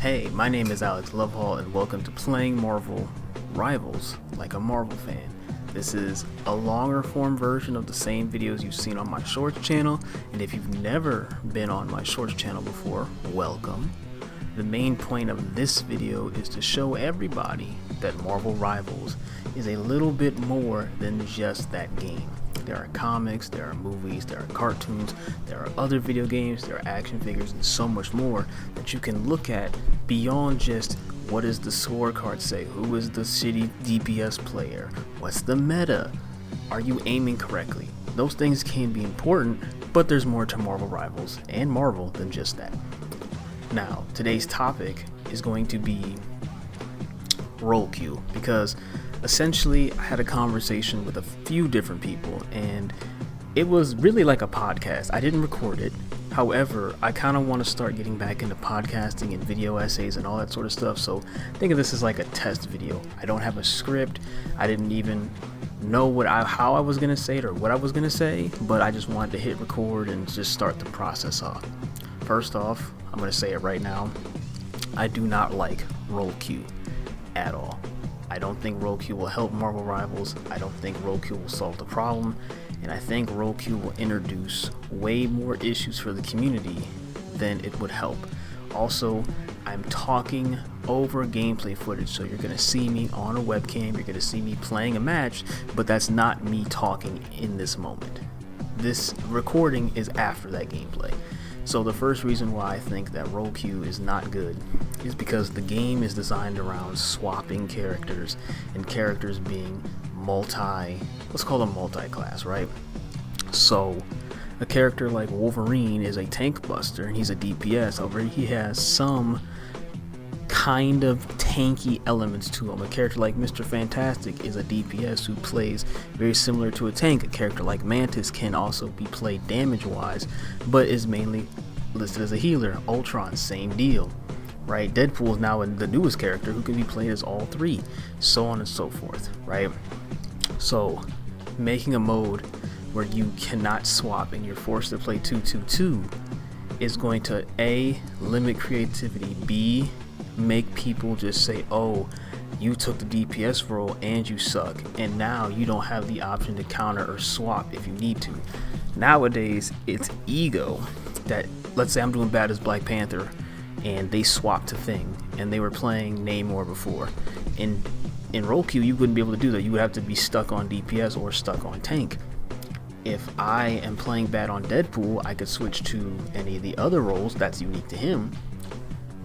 Hey, my name is Alex Lovehall, and welcome to Playing Marvel Rivals Like a Marvel Fan. This is a longer form version of the same videos you've seen on my Shorts channel, and if you've never been on my Shorts channel before, welcome. The main point of this video is to show everybody that Marvel Rivals is a little bit more than just that game. There are comics, there are movies, there are cartoons, there are other video games, there are action figures, and so much more that you can look at beyond just what does the scorecard say, who is the shitty DPS player, what's the meta, are you aiming correctly. Those things can be important, but there's more to Marvel Rivals and Marvel than just that. Now, today's topic is going to be role queue, because essentially I had a conversation with a few different people and it was really like a podcast. I didn't record it. However, I kind of want to start getting back into podcasting and video essays and all that sort of stuff. So think of this as like a test video. I don't have a script. I didn't even know how I was going to say it or what I was going to say, but I just wanted to hit record and just start the process off. First off, I'm going to say it right now. I do not like role queue at all. I don't think role queue will help Marvel Rivals. I don't think role queue will solve the problem. And I think role queue will introduce way more issues for the community than it would help. Also, I'm talking over gameplay footage, so you're going to see me on a webcam, you're going to see me playing a match, but that's not me talking in this moment. This recording is after that gameplay. So the first reason why I think that role queue is not good is because the game is designed around swapping characters and characters being let's call them multi-class, right? So a character like Wolverine is a tank buster and he's a DPS. However, he has some kind of tanky elements to him. A character like Mr. Fantastic is a DPS who plays very similar to a tank. A character like Mantis can also be played damage wise, but is mainly listed as a healer. Ultron, same deal, right? Deadpool is now the newest character who can be played as all three, so on and so forth, right? So making a mode where you cannot swap and you're forced to play 2-2-2 is going to A, limit creativity, B, make people just say, oh, you took the DPS role and you suck, and now you don't have the option to counter or swap if you need to. Nowadays, it's ego that, let's say I'm doing bad as Black Panther and they swapped to Thing and they were playing Namor before. In role queue, you wouldn't be able to do that. You would have to be stuck on DPS or stuck on tank. If I am playing bad on Deadpool, I could switch to any of the other roles that's unique to him.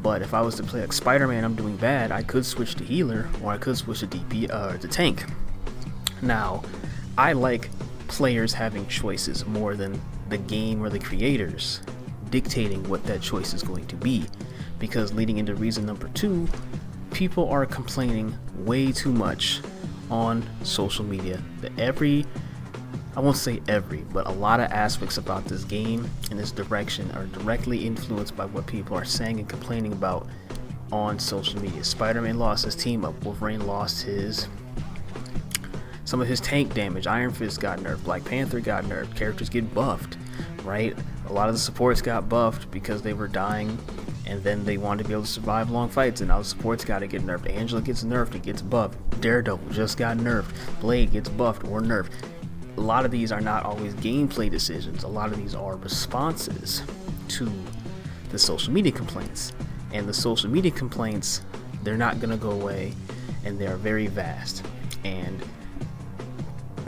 But if I was to play like Spider-Man, I'm doing bad, I could switch to healer or I could switch to to tank. Now, I like players having choices more than the game or the creators dictating what that choice is going to be, because leading into reason number 2, people are complaining way too much on social media that I won't say every, but a lot of aspects about this game and its direction are directly influenced by what people are saying and complaining about on social media. Spider-Man lost his team up, Wolverine lost some of his tank damage, Iron Fist got nerfed, Black Panther got nerfed, characters get buffed, right? A lot of the supports got buffed because they were dying and then they wanted to be able to survive long fights, and now the supports got to get nerfed. Angela gets nerfed, it gets buffed. Daredevil just got nerfed, Blade gets buffed or nerfed. A lot of these are not always gameplay decisions. A lot of these are responses to the social media complaints. And the social media complaints, they're not going to go away, and they're very vast. And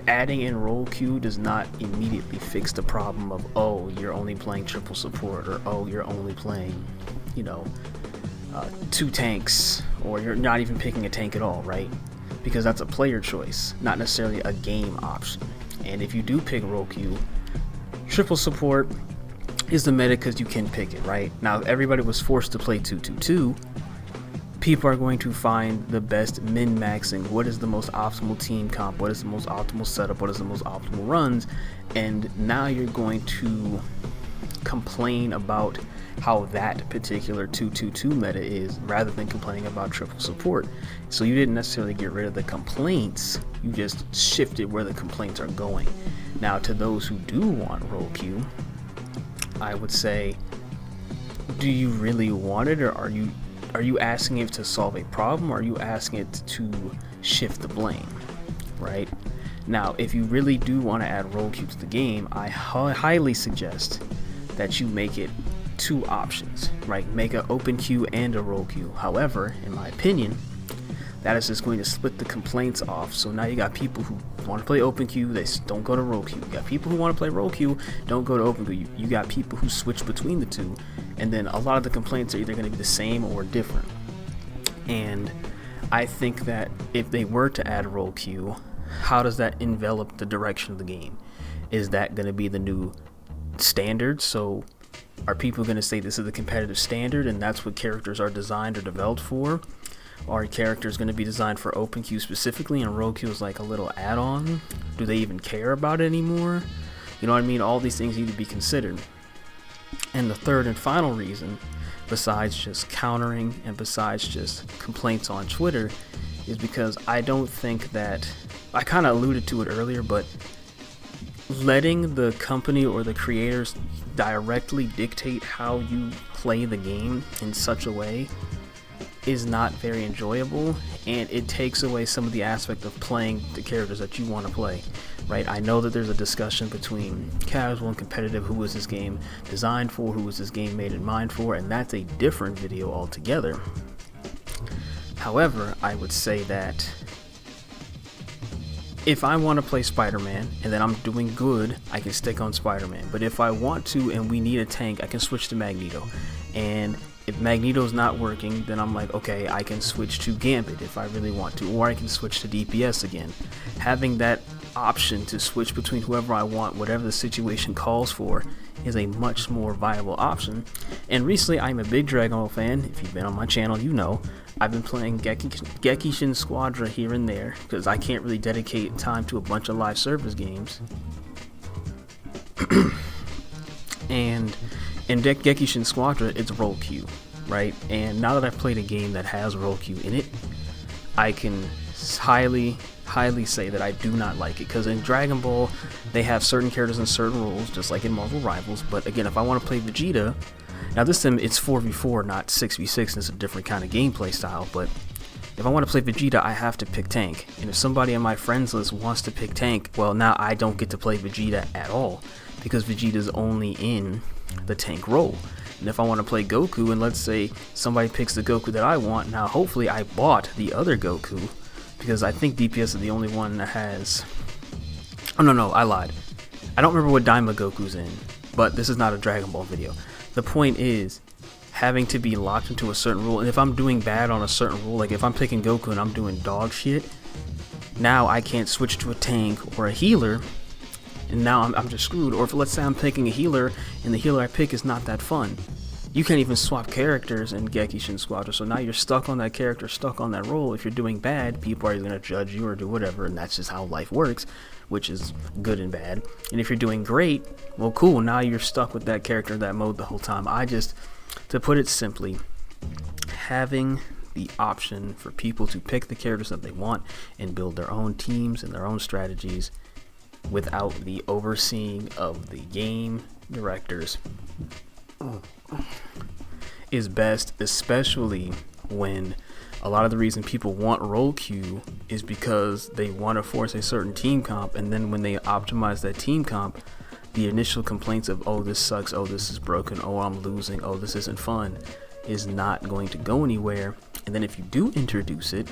adding in role queue does not immediately fix the problem of, oh, you're only playing triple support, or oh, you're only playing, 2 tanks, or you're not even picking a tank at all, right? Because that's a player choice, not necessarily a game option. And if you do pick role queue, triple support is the meta because you can pick it, right? Now, if everybody was forced to play 2-2-2, people are going to find the best min-maxing. What is the most optimal team comp? What is the most optimal setup? What is the most optimal runs? And now you're going to complain about how that particular 2-2-2 meta is, rather than complaining about triple support. So you didn't necessarily get rid of the complaints, you just shifted where the complaints are going. Now, to those who do want role queue, I would say, do you really want it, or are you asking it to solve a problem, or are you asking it to shift the blame, right? Now, if you really do want to add role queue to the game, I highly suggest that you make it 2 options, right? Make an open queue and a role queue. However, in my opinion, that is just going to split the complaints off. So now you got people who want to play open queue, they don't go to role queue. You got people who want to play role queue, don't go to open queue. You got people who switch between the two, and then a lot of the complaints are either going to be the same or different. And I think that if they were to add role queue, how does that envelop the direction of the game? Is that going to be the new standard? So are people going to say this is the competitive standard and that's what characters are designed or developed for? Are characters going to be designed for open queue specifically, and role queue is like a little add-on? Do they even care about it anymore? You know what I mean? All these things need to be considered. And the third and final reason, besides just countering and besides just complaints on Twitter, is because I don't think that, I kind of alluded to it earlier, but letting the company or the creators directly dictate how you play the game in such a way is not very enjoyable, and it takes away some of the aspect of playing the characters that you want to play, right? I know that there's a discussion between casual and competitive, who was this game designed for, who was this game made in mind for, and that's a different video altogether. However, I would say that if I want to play Spider-Man and then I'm doing good, I can stick on Spider-Man. But if I want to and we need a tank, I can switch to Magneto. And if Magneto's not working, then I'm like, okay, I can switch to Gambit if I really want to, or I can switch to DPS again. Having that option to switch between whoever I want, whatever the situation calls for, is a much more viable option. And recently, I'm a big Dragon Ball fan. If you've been on my channel, you know I've been playing Gekishin Squadra here and there because I can't really dedicate time to a bunch of live service games. And in Gekishin Squadra, it's role queue, right? And now that I've played a game that has role queue in it, I can highly say that I do not like it, because in Dragon Ball they have certain characters and certain rules, just like in Marvel Rivals. But again, if I want to play Vegeta, now this time it's 4v4, not 6v6, and it's a different kind of gameplay style, but if I want to play Vegeta, I have to pick tank. And if somebody on my friends list wants to pick tank, well, now I don't get to play Vegeta at all, because Vegeta's only in the tank role. And if I want to play Goku, and let's say somebody picks the Goku that I want, now hopefully I bought the other Goku, because I think DPS is the only one that has... Oh no, I lied. I don't remember what Daima Goku's in, but this is not a Dragon Ball video. The point is having to be locked into a certain rule, and if I'm doing bad on a certain rule, like if I'm picking Goku and I'm doing dog shit, now I can't switch to a tank or a healer, and now I'm just screwed. Or if, let's say I'm picking a healer and the healer I pick is not that fun, you can't even swap characters in Gekishin Squadra, so now you're stuck on that character, stuck on that role. If you're doing bad, people are going to judge you or do whatever, and that's just how life works, which is good and bad. And if you're doing great, well, cool, now you're stuck with that character, that mode the whole time. To put it simply, having the option for people to pick the characters that they want and build their own teams and their own strategies without the overseeing of the game directors is best, especially when a lot of the reason people want role queue is because they want to force a certain team comp, and then when they optimize that team comp, the initial complaints of, oh, this sucks, oh, this is broken, oh, I'm losing, oh, this isn't fun, is not going to go anywhere. And then if you do introduce it,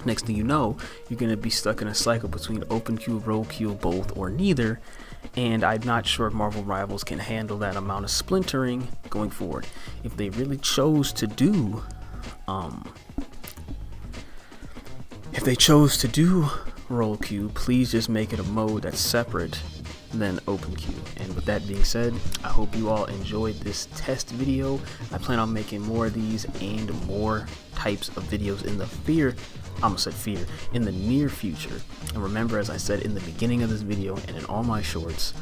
next thing you know, you're going to be stuck in a cycle between open queue, role queue, both, or neither. And I'm not sure if Marvel Rivals can handle that amount of splintering going forward. If they really chose to do role queue, please just make it a mode that's separate than open queue. And with that being said, I hope you all enjoyed this test video. I plan on making more of these and more types of videos in the in the near future. And remember, as I said in the beginning of this video and in all my shorts,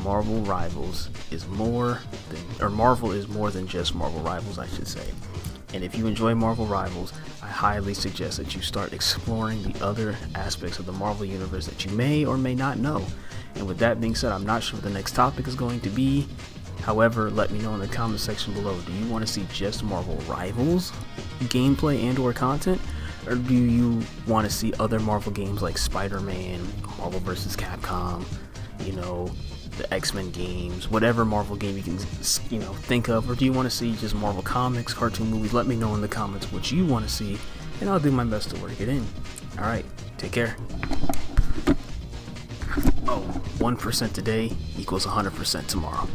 Marvel Rivals is more than just Marvel Rivals, I should say. And if you enjoy Marvel Rivals, I highly suggest that you start exploring the other aspects of the Marvel Universe that you may or may not know. And with that being said, I'm not sure what the next topic is going to be, However, let me know in the comment section below, do you want to see just Marvel Rivals gameplay and or content, or do you want to see other Marvel games like Spider-Man, Marvel vs. Capcom, you know, the X-Men games, whatever Marvel game you can, you know, think of, or do you want to see just Marvel comics, cartoon movies? Let me know in the comments what you want to see, and I'll do my best to work it in. Alright, take care. Oh, 1% today equals 100% tomorrow.